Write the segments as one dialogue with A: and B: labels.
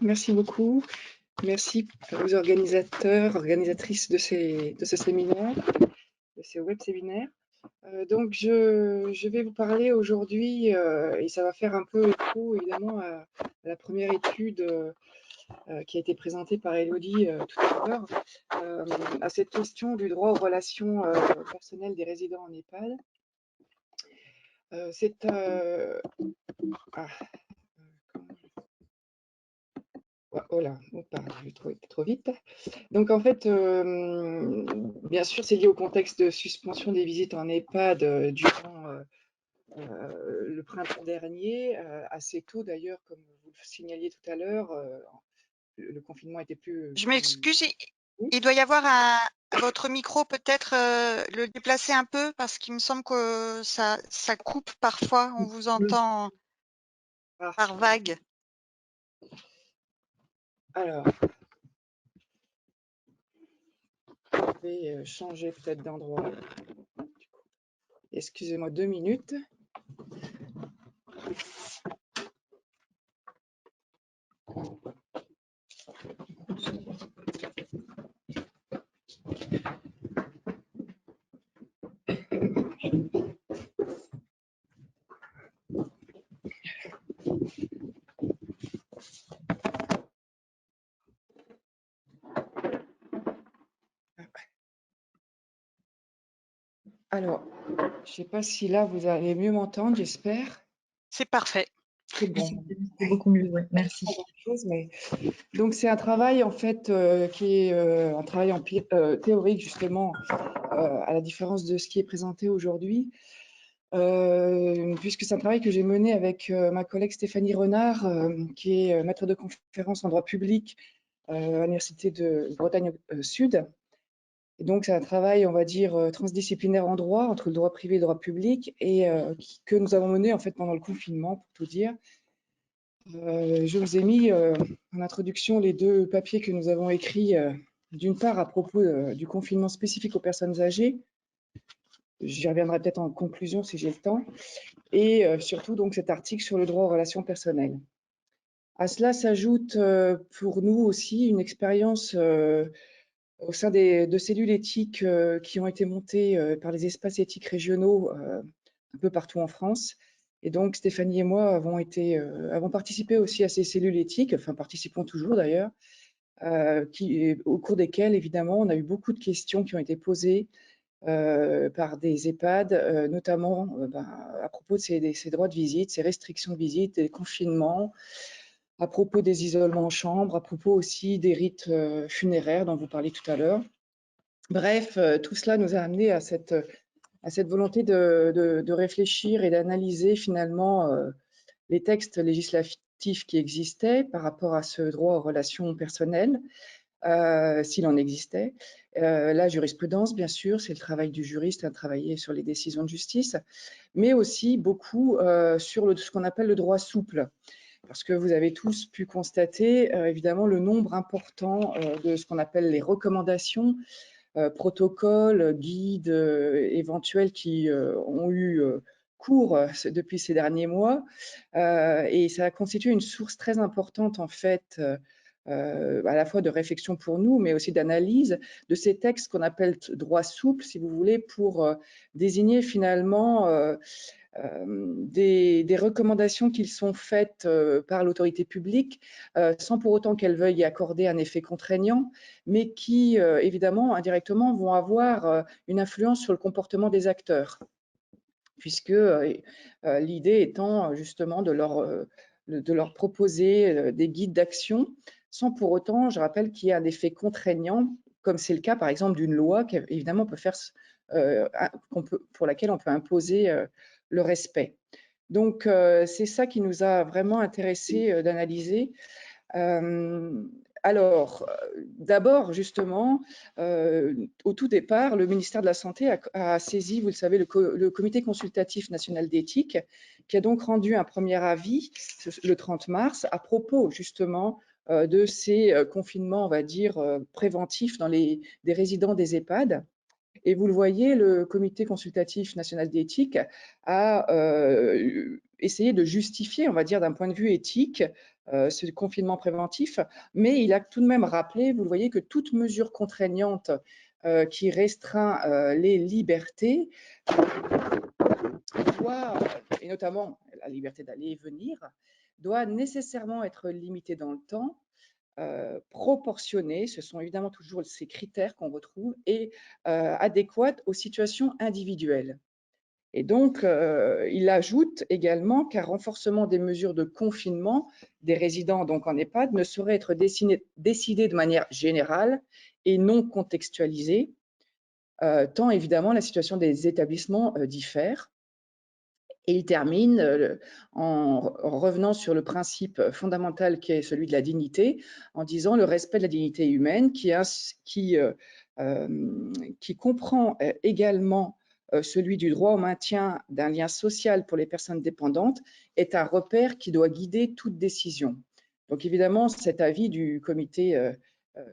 A: Merci beaucoup. Merci aux organisateurs, organisatrices de ce séminaire, de ces web séminaires. Donc, je vais vous parler aujourd'hui, et ça va faire un peu écho évidemment à la première étude qui a été présentée par Elodie tout à l'heure, à cette question du droit aux relations personnelles des résidents en EHPAD. Oh là, pardon, je vais trop vite. Donc en fait, bien sûr, c'est lié au contexte de suspension des visites en EHPAD durant le printemps dernier, assez tôt d'ailleurs, comme vous le signaliez tout à l'heure, le confinement était plus...
B: Je m'excuse,
A: Oui.
B: il doit y avoir votre micro, peut-être le déplacer un peu, parce qu'il me semble que ça coupe parfois, on vous entend par vague.
A: Alors, je vais changer peut-être d'endroit. Excusez-moi 2 minutes. Alors, je ne sais pas si là vous allez mieux m'entendre, j'espère.
B: C'est parfait.
A: C'est bon.
C: C'est beaucoup mieux, ouais. Merci.
A: Donc c'est un travail en fait qui est un travail théorique justement, à la différence de ce qui est présenté aujourd'hui, puisque c'est un travail que j'ai mené avec ma collègue Stéphanie Renard, qui est maître de conférence en droit public à l'Université de Bretagne Sud. Et donc c'est un travail, on va dire, transdisciplinaire en droit, entre le droit privé et le droit public, et que nous avons mené en fait pendant le confinement, pour tout dire. Je vous ai mis en introduction les 2 papiers que nous avons écrits, d'une part à propos du confinement spécifique aux personnes âgées. J'y reviendrai peut-être en conclusion si j'ai le temps. Et surtout donc cet article sur le droit aux relations personnelles. À cela s'ajoute pour nous aussi une expérience au sein de cellules éthiques qui ont été montées par les espaces éthiques régionaux un peu partout en France. Et donc, Stéphanie et moi avons participé aussi à ces cellules éthiques, enfin participons toujours d'ailleurs, au cours desquelles, évidemment, on a eu beaucoup de questions qui ont été posées par des EHPAD, notamment à propos de ces droits de visite, ces restrictions de visite, des confinements, à propos des isolements en chambre, à propos aussi des rites funéraires dont vous parliez tout à l'heure. Bref, tout cela nous a amené à cette volonté de réfléchir et d'analyser finalement les textes législatifs qui existaient par rapport à ce droit aux relations personnelles, s'il en existait. La jurisprudence, bien sûr, c'est le travail du juriste à travailler sur les décisions de justice, mais aussi beaucoup sur ce qu'on appelle le droit souple. Parce que vous avez tous pu constater, évidemment, le nombre important de ce qu'on appelle les recommandations, protocoles, guides éventuels qui ont eu cours depuis ces derniers mois. Et ça a constitué une source très importante, en fait, à la fois de réflexion pour nous, mais aussi d'analyse de ces textes qu'on appelle droit souple, si vous voulez, pour désigner finalement des recommandations qui sont faites par l'autorité publique, sans pour autant qu'elle veuille y accorder un effet contraignant, mais qui, évidemment, indirectement, vont avoir une influence sur le comportement des acteurs, puisque l'idée étant justement de leur proposer des guides d'action, sans pour autant, je rappelle, qu'il y ait un effet contraignant, comme c'est le cas, par exemple, d'une loi qui, évidemment, pour laquelle on peut imposer le respect. Donc, c'est ça qui nous a vraiment intéressé d'analyser. Alors, d'abord, justement, au tout départ, le ministère de la Santé a saisi, vous le savez, le Comité consultatif national d'éthique, qui a donc rendu un premier avis le 30 mars à propos, justement, de ces confinements, on va dire, préventifs des résidents des EHPAD. Et vous le voyez, le Comité consultatif national d'éthique a essayé de justifier, on va dire, d'un point de vue éthique, ce confinement préventif, mais il a tout de même rappelé, vous le voyez, que toute mesure contraignante qui restreint les libertés doit, et notamment la liberté d'aller et venir, doit nécessairement être limitée dans le temps, proportionnée, ce sont évidemment toujours ces critères qu'on retrouve, et adéquate aux situations individuelles. Et donc, il ajoute également qu'un renforcement des mesures de confinement des résidents donc en EHPAD ne saurait être décidé de manière générale et non contextualisée, tant évidemment la situation des établissements diffère. Et il termine en revenant sur le principe fondamental qui est celui de la dignité, en disant le respect de la dignité humaine qui comprend également celui du droit au maintien d'un lien social pour les personnes dépendantes, est un repère qui doit guider toute décision. Donc évidemment, cet avis du comité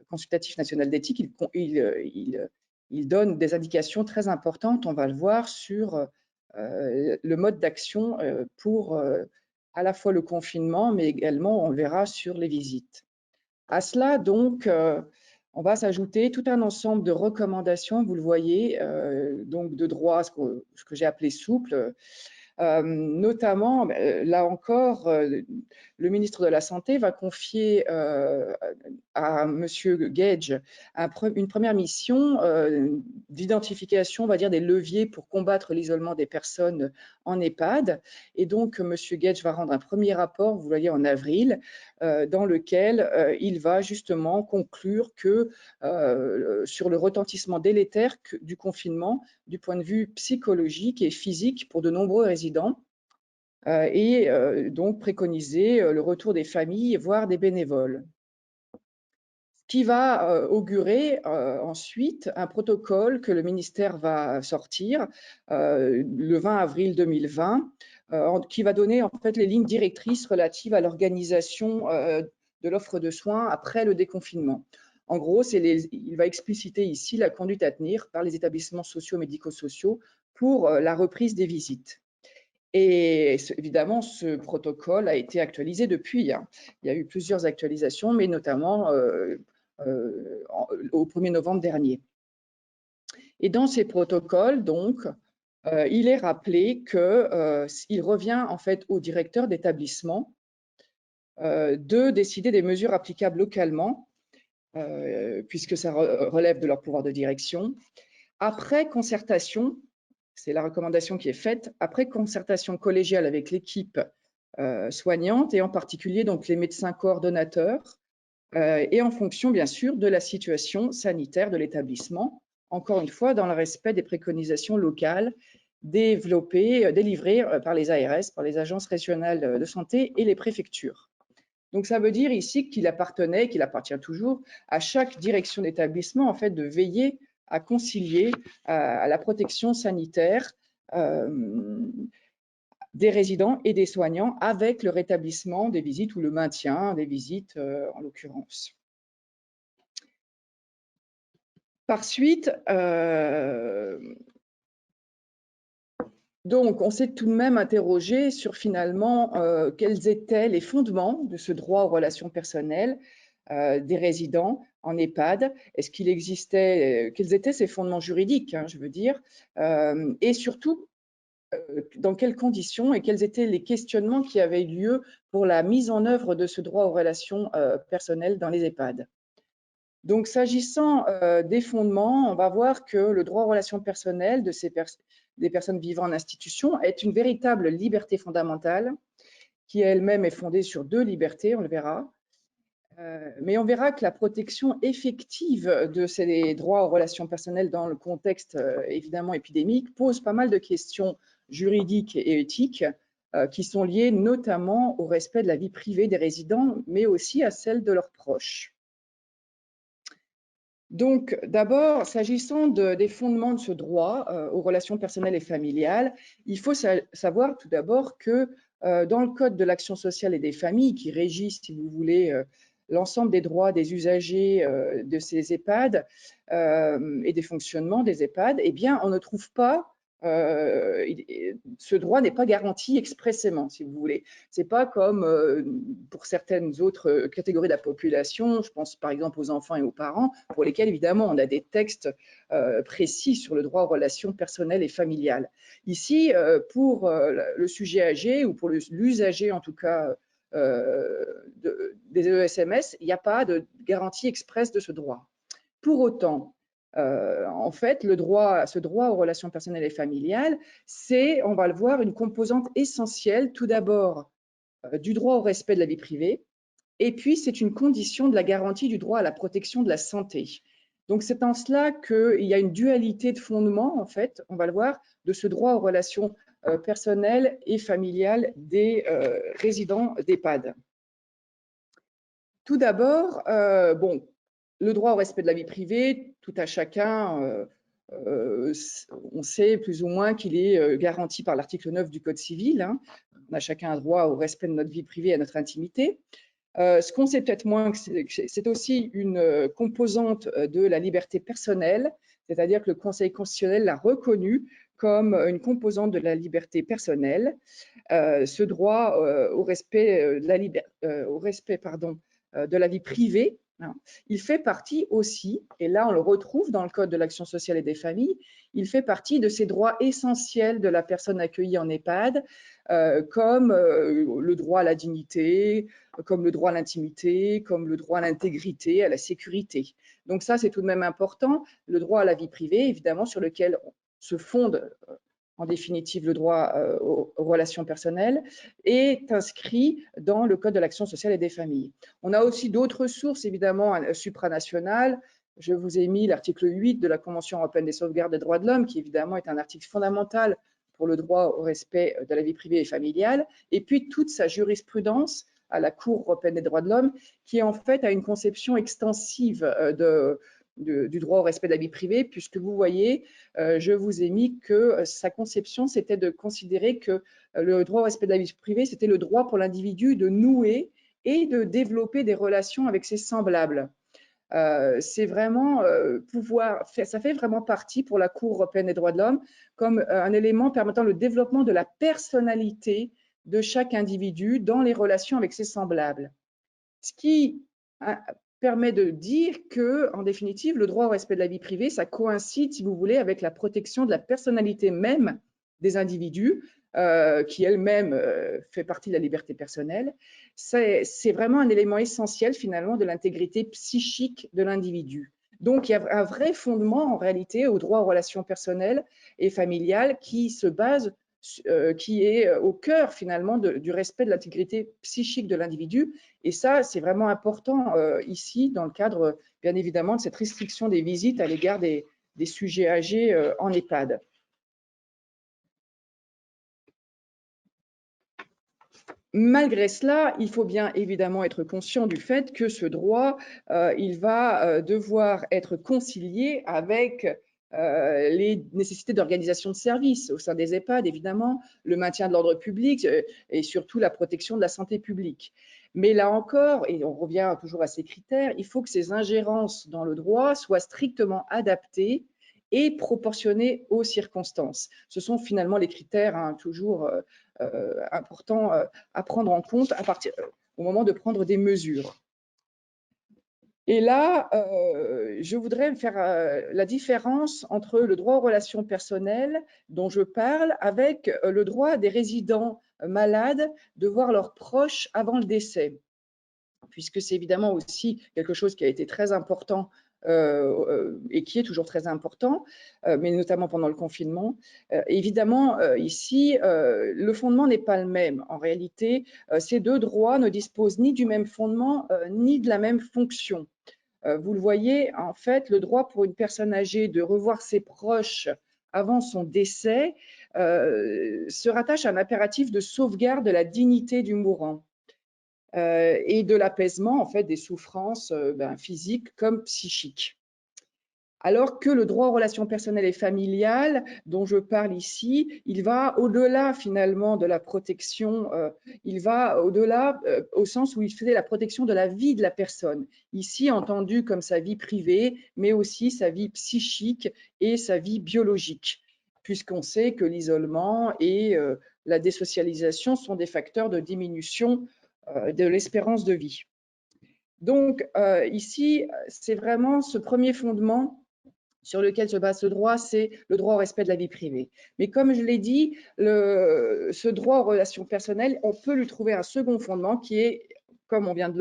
A: consultatif national d'éthique, il donne des indications très importantes, on va le voir, sur le mode d'action pour à la fois le confinement, mais également, on le verra, sur les visites. À cela, donc, on va s'ajouter tout un ensemble de recommandations, vous le voyez, donc de droit, ce que j'ai appelé souple, notamment, là encore, le ministre de la Santé va confier à M. Gage une première mission d'identification, on va dire, des leviers pour combattre l'isolement des personnes en EHPAD. Et donc, M. Gage va rendre un premier rapport, vous voyez, en avril, dans lequel il va justement conclure que sur le retentissement délétère du confinement, du point de vue psychologique et physique pour de nombreux résidents, et donc préconiser le retour des familles, voire des bénévoles. Ce qui va augurer ensuite un protocole que le ministère va sortir le 20 avril 2020, qui va donner en fait les lignes directrices relatives à l'organisation de l'offre de soins après le déconfinement. En gros, il va expliciter ici la conduite à tenir par les établissements sociaux médico-sociaux pour la reprise des visites. Et évidemment, ce protocole a été actualisé depuis. Hein. Il y a eu plusieurs actualisations, mais notamment au 1er novembre dernier. Et dans ces protocoles, donc, il est rappelé qu'il revient en fait au directeur d'établissement de décider des mesures applicables localement, puisque ça relève de leur pouvoir de direction, après concertation, c'est la recommandation qui est faite, après concertation collégiale avec l'équipe soignante et en particulier donc les médecins coordonnateurs et en fonction bien sûr de la situation sanitaire de l'établissement, encore une fois dans le respect des préconisations locales délivrées par les ARS, par les agences régionales de santé et les préfectures. Donc ça veut dire ici qu'il appartient toujours à chaque direction d'établissement en fait de veiller à concilier à la protection sanitaire des résidents et des soignants avec le rétablissement des visites ou le maintien des visites en l'occurrence. Par suite, donc on s'est tout de même interrogé sur finalement quels étaient les fondements de ce droit aux relations personnelles des résidents en EHPAD. Est-ce qu'il existait, quels étaient ces fondements juridiques, hein, je veux dire, et surtout dans quelles conditions et quels étaient les questionnements qui avaient eu lieu pour la mise en œuvre de ce droit aux relations personnelles dans les EHPAD. Donc, s'agissant des fondements, on va voir que le droit aux relations personnelles des personnes vivant en institution est une véritable liberté fondamentale qui elle-même est fondée sur deux libertés, on le verra. Mais on verra que la protection effective de ces droits aux relations personnelles dans le contexte évidemment épidémique pose pas mal de questions juridiques et éthiques qui sont liées notamment au respect de la vie privée des résidents, mais aussi à celle de leurs proches. Donc, d'abord, s'agissant des fondements de ce droit aux relations personnelles et familiales, il faut savoir tout d'abord que dans le Code de l'action sociale et des familles, qui régit, si vous voulez, l'ensemble des droits des usagers de ces EHPAD et des fonctionnements des EHPAD, eh bien, on ne trouve pas ce droit n'est pas garanti expressément, si vous voulez. C'est pas comme pour certaines autres catégories de la population, je pense par exemple aux enfants et aux parents, pour lesquels évidemment on a des textes précis sur le droit aux relations personnelles et familiales. Ici, pour le sujet âgé ou pour l'usager en tout cas des ESMS, il n'y a pas de garantie expresse de ce droit. Pour autant, en fait, ce droit aux relations personnelles et familiales, c'est, on va le voir, une composante essentielle, tout d'abord, du droit au respect de la vie privée, et puis c'est une condition de la garantie du droit à la protection de la santé. Donc c'est en cela qu'il y a une dualité de fondement, en fait, on va le voir, de ce droit aux relations personnelles et familiales des résidents d'EHPAD. Tout d'abord, bon, le droit au respect de la vie privée, tout à chacun, on sait plus ou moins qu'il est garanti par l'article 9 du Code civil. Hein. On a chacun un droit au respect de notre vie privée et à notre intimité. Ce qu'on sait peut-être moins, c'est aussi une composante de la liberté personnelle, c'est-à-dire que le Conseil constitutionnel l'a reconnu comme une composante de la liberté personnelle. Ce droit au respect de la vie privée, hein, il fait partie aussi, et là on le retrouve dans le Code de l'action sociale et des familles, il fait partie de ces droits essentiels de la personne accueillie en EHPAD, comme le droit à la dignité, comme le droit à l'intimité, comme le droit à l'intégrité, à la sécurité. Donc ça, c'est tout de même important. Le droit à la vie privée, évidemment, sur lequel se fonde en définitive le droit aux relations personnelles, est inscrit dans le Code de l'action sociale et des familles. On a aussi d'autres sources, évidemment, supranationales. Je vous ai mis l'article 8 de la Convention européenne des sauvegardes des droits de l'homme, qui évidemment est un article fondamental pour le droit au respect de la vie privée et familiale, et puis toute sa jurisprudence à la Cour européenne des droits de l'homme, qui en fait a une conception extensive du droit au respect de la vie privée, puisque vous voyez, je vous ai mis que sa conception, c'était de considérer que le droit au respect de la vie privée, c'était le droit pour l'individu de nouer et de développer des relations avec ses semblables. C'est vraiment ça fait vraiment partie pour la Cour européenne des droits de l'homme comme un élément permettant le développement de la personnalité de chaque individu dans les relations avec ses semblables. Ce qui permet de dire que, en définitive, le droit au respect de la vie privée, ça coïncide, si vous voulez, avec la protection de la personnalité même des individus, qui elle-même fait partie de la liberté personnelle. C'est vraiment un élément essentiel, finalement, de l'intégrité psychique de l'individu. Donc, il y a un vrai fondement, en réalité, au droit aux relations personnelles et familiales qui se base qui est au cœur finalement du respect de l'intégrité psychique de l'individu. Et ça, c'est vraiment important ici dans le cadre, bien évidemment, de cette restriction des visites à l'égard des sujets âgés en EHPAD. Malgré cela, il faut bien évidemment être conscient du fait que ce droit, il va devoir être concilié avec les nécessités d'organisation de services au sein des EHPAD, évidemment, le maintien de l'ordre public et surtout la protection de la santé publique. Mais là encore, et on revient toujours à ces critères, il faut que ces ingérences dans le droit soient strictement adaptées et proportionnées aux circonstances. Ce sont finalement les critères toujours importants à prendre en compte au moment de prendre des mesures. Et là, je voudrais faire la différence entre le droit aux relations personnelles dont je parle avec le droit des résidents malades de voir leurs proches avant le décès, puisque c'est évidemment aussi quelque chose qui a été très important et qui est toujours très important, mais notamment pendant le confinement. Évidemment, ici, le fondement n'est pas le même. En réalité, ces deux droits ne disposent ni du même fondement, ni de la même fonction. Vous le voyez, en fait, le droit pour une personne âgée de revoir ses proches avant son décès se rattache à un impératif de sauvegarde de la dignité du mourant. Et de l'apaisement en fait des souffrances physiques comme psychiques. Alors que le droit aux relations personnelles et familiales dont je parle ici, il va au-delà finalement de la protection, il va au-delà au sens où il fait la protection de la vie de la personne, ici entendu comme sa vie privée, mais aussi sa vie psychique et sa vie biologique. puisqu'on sait que l'isolement et la désocialisation sont des facteurs de diminution de l'espérance de vie. Donc ici, c'est vraiment ce premier fondement sur lequel se base ce droit, c'est le droit au respect de la vie privée. Mais comme je l'ai dit, ce droit aux relations personnelles, on peut lui trouver un second fondement qui est, comme on vient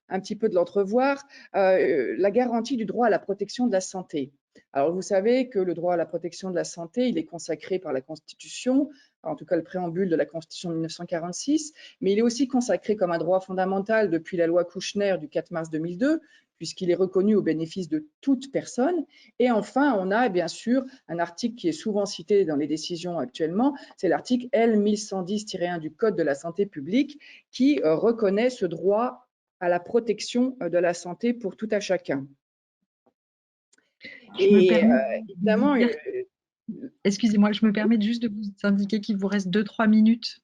A: un petit peu de l'entrevoir, la garantie du droit à la protection de la santé. Alors, vous savez que le droit à la protection de la santé, il est consacré par la Constitution, en tout cas le préambule de la Constitution de 1946, mais il est aussi consacré comme un droit fondamental depuis la loi Kouchner du 4 mars 2002, puisqu'il est reconnu au bénéfice de toute personne. Et enfin, on a bien sûr un article qui est souvent cité dans les décisions actuellement, c'est l'article L1110-1 du Code de la santé publique qui reconnaît ce droit à la protection de la santé pour tout à chacun. Et évidemment,
C: excusez-moi, je me permets juste de vous indiquer qu'il vous reste 2-3 minutes.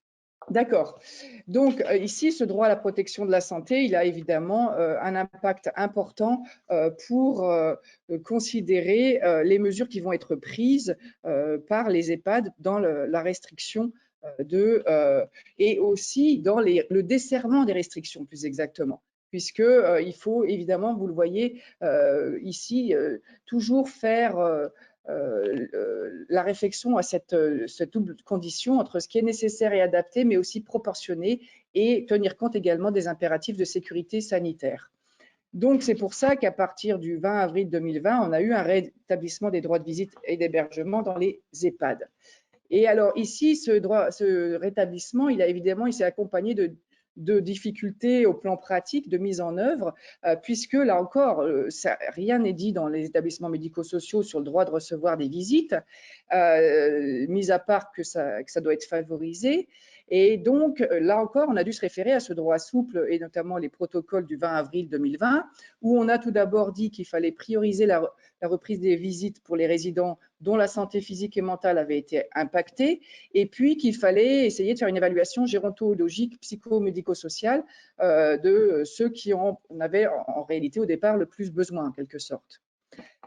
A: D'accord. Donc ici, ce droit à la protection de la santé, il a évidemment un impact important pour considérer les mesures qui vont être prises par les EHPAD dans la restriction et aussi dans le desserrement des restrictions, plus exactement. Puisque il faut évidemment, vous le voyez ici, toujours faire la réflexion à cette double condition entre ce qui est nécessaire et adapté, mais aussi proportionné, et tenir compte également des impératifs de sécurité sanitaire. Donc, c'est pour ça qu'à partir du 20 avril 2020, on a eu un rétablissement des droits de visite et d'hébergement dans les EHPAD. Et alors ici, ce rétablissement, il s'est accompagné de difficultés au plan pratique de mise en œuvre, puisque là encore, rien n'est dit dans les établissements médico-sociaux sur le droit de recevoir des visites, mis à part que ça doit être favorisé. Et donc, là encore, on a dû se référer à ce droit souple et notamment les protocoles du 20 avril 2020, où on a tout d'abord dit qu'il fallait prioriser la reprise des visites pour les résidents dont la santé physique et mentale avait été impactée, et puis qu'il fallait essayer de faire une évaluation gérontologique, psychomédico-sociale de ceux qui en avaient en réalité au départ le plus besoin, en quelque sorte.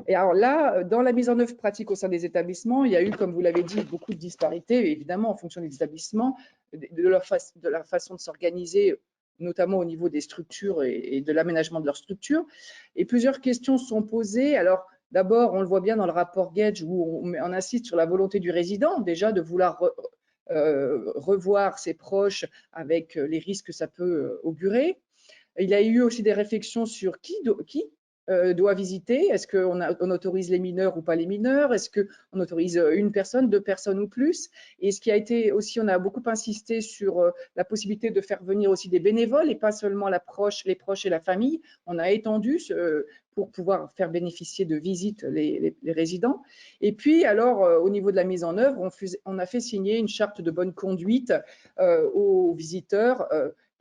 A: Et alors là, dans la mise en œuvre pratique au sein des établissements, il y a eu, comme vous l'avez dit, beaucoup de disparités, évidemment, en fonction des établissements, de leur façon de s'organiser, notamment au niveau des structures et de l'aménagement de leurs structures. Et plusieurs questions sont posées. Alors, d'abord, on le voit bien dans le rapport Gage, où on insiste sur la volonté du résident, déjà, de vouloir revoir ses proches avec les risques que ça peut augurer. Il y a eu aussi des réflexions sur qui doit visiter. Est-ce qu'on autorise les mineurs ou pas les mineurs? Est-ce qu'on autorise une personne, 2 personnes ou plus? Et ce qui a été aussi, on a beaucoup insisté sur la possibilité de faire venir aussi des bénévoles et pas seulement les proches et la famille. On a étendu pour pouvoir faire bénéficier de visites les résidents. Et puis, alors, au niveau de la mise en œuvre, on a fait signer une charte de bonne conduite aux visiteurs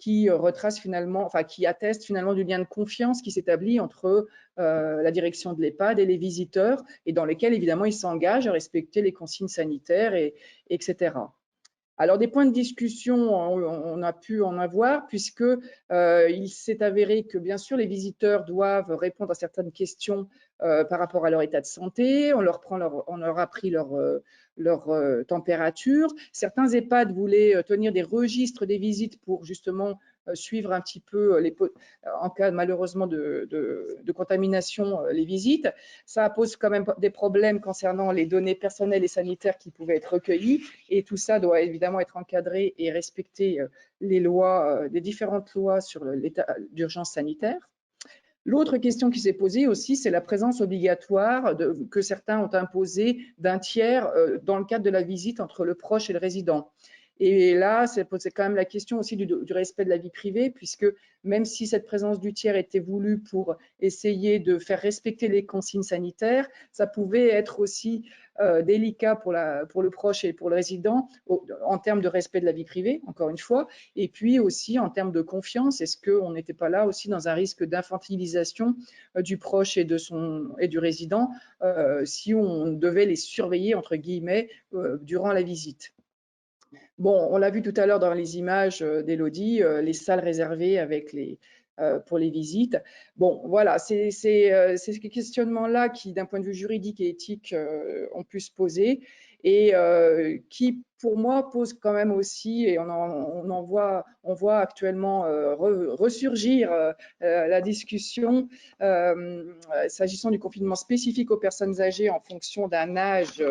A: qui retrace finalement, enfin qui atteste finalement du lien de confiance qui s'établit entre la direction de l'EHPAD et les visiteurs, et dans lesquels évidemment ils s'engagent à respecter les consignes sanitaires, etc. Alors, des points de discussion, on a pu en avoir, puisque il s'est avéré que, bien sûr, les visiteurs doivent répondre à certaines questions par rapport à leur état de santé. On leur a pris leur température. Certains EHPAD voulaient tenir des registres des visites pour justement suivre un petit peu, en cas malheureusement de contamination, les visites. Ça pose quand même des problèmes concernant les données personnelles et sanitaires qui pouvaient être recueillies, et tout ça doit évidemment être encadré et respecter les lois, les différentes lois sur l'état d'urgence sanitaire. L'autre question qui s'est posée aussi, c'est la présence obligatoire que certains ont imposée d'un tiers dans le cadre de la visite entre le proche et le résident. Et là, c'est quand même la question aussi du respect de la vie privée, puisque même si cette présence du tiers était voulue pour essayer de faire respecter les consignes sanitaires, ça pouvait être aussi délicat pour le proche et pour le résident en termes de respect de la vie privée, encore une fois, et puis aussi en termes de confiance. Est-ce qu'on n'était pas là aussi dans un risque d'infantilisation du proche et du résident si on devait les surveiller, entre guillemets, durant la visite? Bon, on l'a vu tout à l'heure dans les images d'Élodie, les salles réservées pour les visites. Bon, voilà, c'est ces questionnements-là qui, d'un point de vue juridique et éthique, ont pu se poser. et qui, pour moi, pose quand même aussi, et on voit actuellement ressurgir la discussion s'agissant du confinement spécifique aux personnes âgées en fonction d'un âge,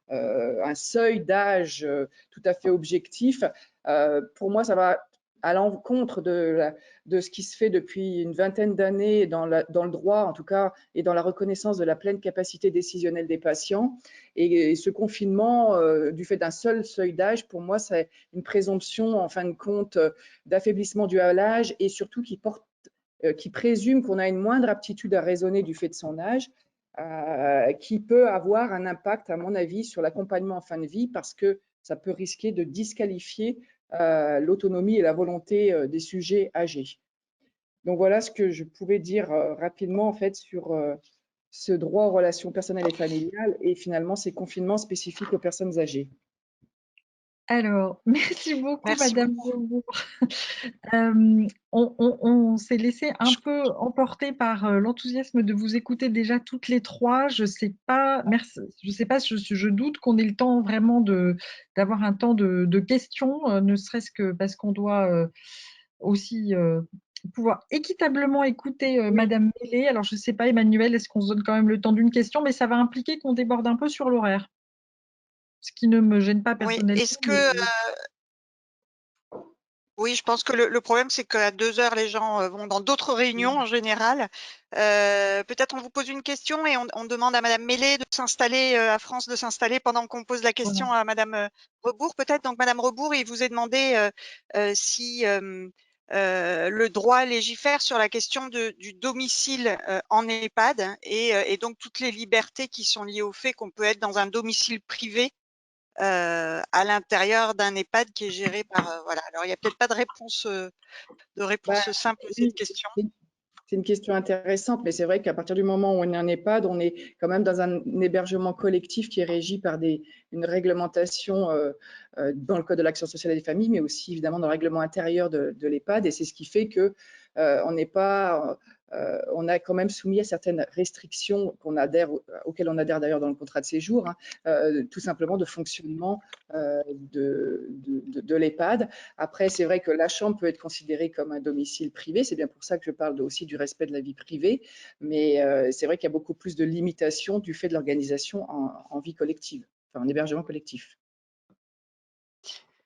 A: un seuil d'âge tout à fait objectif. Pour moi, ça va à l'encontre de ce qui se fait depuis une vingtaine d'années dans le droit, en tout cas, et dans la reconnaissance de la pleine capacité décisionnelle des patients. Et ce confinement, du fait d'un seul seuil d'âge, pour moi, c'est une présomption, en fin de compte, d'affaiblissement dû à l'âge et surtout qui présume qu'on a une moindre aptitude à raisonner du fait de son âge, qui peut avoir un impact, à mon avis, sur l'accompagnement en fin de vie, parce que ça peut risquer de disqualifier l'autonomie et la volonté des sujets âgés. Donc voilà ce que je pouvais dire rapidement en fait sur ce droit aux relations personnelles et familiales et finalement ces confinements spécifiques aux personnes âgées.
C: Alors, merci beaucoup,
B: Merci
C: Madame
B: beaucoup.
C: Beaubourg. On s'est laissé un peu emporter par l'enthousiasme de vous écouter déjà toutes les trois. Je sais pas, merci, je doute qu'on ait le temps vraiment d'avoir un temps de questions, ne serait-ce que parce qu'on doit aussi pouvoir équitablement écouter Madame Mélé. Alors, je ne sais pas, Emmanuel, est-ce qu'on se donne quand même le temps d'une question, mais ça va impliquer qu'on déborde un peu sur l'horaire, ce qui ne me gêne pas
B: Oui,
C: personnellement.
B: est-ce que oui, je pense que le problème, c'est qu'à 2 heures, les gens vont dans d'autres réunions en général. Peut-être on vous pose une question et on demande à Madame Mélé de s'installer, à France de s'installer pendant qu'on pose la question
C: Voilà.
B: à Madame Rebourg, peut-être. Donc, Madame Rebourg, il vous est demandé si le droit légifère sur la question du domicile en EHPAD et donc toutes les libertés qui sont liées au fait qu'on peut être dans un domicile privé à l'intérieur d'un EHPAD qui est géré par voilà. Alors il y a peut-être pas de réponse simple à cette
A: Oui,
B: question.
A: c'est une question intéressante, mais c'est vrai qu'à partir du moment où on est un EHPAD, on est quand même dans un hébergement collectif qui est régi par une réglementation dans le Code de l'action sociale et des familles, mais aussi évidemment dans le règlement intérieur de l'EHPAD. Et c'est ce qui fait que on est quand même soumis à certaines restrictions auxquelles on adhère d'ailleurs dans le contrat de séjour, hein, tout simplement de fonctionnement de l'EHPAD. Après, c'est vrai que la chambre peut être considérée comme un domicile privé. C'est bien pour ça que je parle aussi du respect de la vie privée. Mais c'est vrai qu'il y a beaucoup plus de limitations du fait de l'organisation en vie collective, enfin en hébergement collectif.